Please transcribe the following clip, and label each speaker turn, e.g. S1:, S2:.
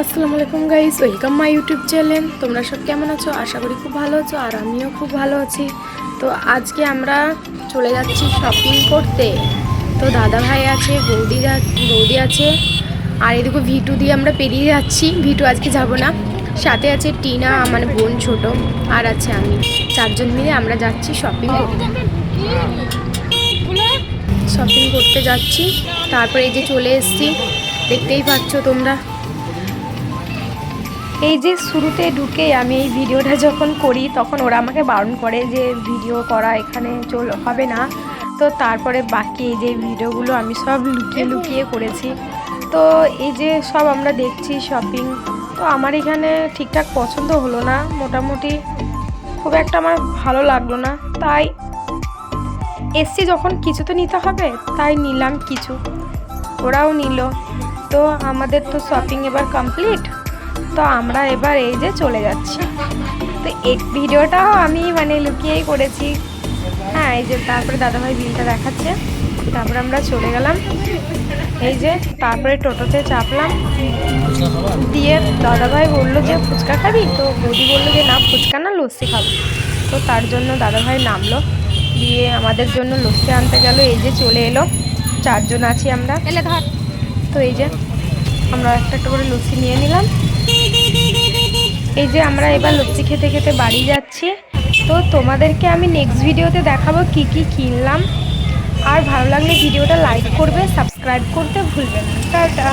S1: আসসালামু আলাইকুম guys, welcome my YouTube channel. তোমরা সব কেমন আছো? আশা করি খুব ভালো আছো, আর আমিও খুব ভালো আছি। তো আজকে আমরা চলে যাচ্ছি শপিং করতে। তো দাদা ভাই আছে, বৌদি আছে, আর এদিকে ভিটু দিয়ে আমরা পেরিয়ে যাচ্ছি। ভিটু আজকে যাব না, সাথে আছে টিনা, মানে বোন ছোট, আর আছে আমি। চারজন মিলে আমরা যাচ্ছি শপিং করতে। শপিং করতে যাচ্ছি, তারপরে এই যে চলে এসেছি, দেখতেই পাচ্ছ তোমরা। এই যে শুরুতে ঢুকে আমি এই ভিডিওটা যখন করি তখন ওরা আমাকে বারণ করে যে ভিডিও করা এখানে হবে না। তো তারপরে বাকি এই যে ভিডিওগুলো আমি সব লুকিয়ে লুকিয়ে করেছি। তো এই যে সব আমরা দেখছি শপিং, তো আমার এখানে ঠিকঠাক পছন্দ হলো না, মোটামুটি খুব একটা আমার ভালো লাগলো না। তাই এসছি যখন কিছু তো নিতে হবে, তাই নিলাম কিছু, ওরাও নিল। তো আমাদের তো শপিং এবার কমপ্লিট। তো আমরা এবার এই যে চলে যাচ্ছি। তো এই ভিডিওটাও আমি মানে লুকিয়েই করেছি। হ্যাঁ, এই যে তারপরে দাদাভাই বিলটা দেখাচ্ছে, তারপরে আমরা চলে গেলাম। এই যে তারপরে টোটোতে চাপলাম, দিয়ে দাদাভাই বললো যে ফুচকা খাবি, তো বৌদি বললো যে না, ফুচকা না, লস্যি খাবো। তো তার জন্য দাদাভাই নামলো, দিয়ে আমাদের জন্য লস্যি আনতে গেল। এই যে চলে এলো, চারজন আছি আমরা। তো এই যে আমরা একটা একটা করে লস্যি নিয়ে নিলাম। এই যে আমরা এবার লস্যি খেতে খেতে বাড়ি যাচ্ছি। তো তোমাদেরকে আমি নেক্সট ভিডিওতে দেখাবো কি কি কিনলাম। আর ভালো লাগলে ভিডিওটা লাইক করবে, সাবস্ক্রাইব করতে ভুলবে না। টাটা।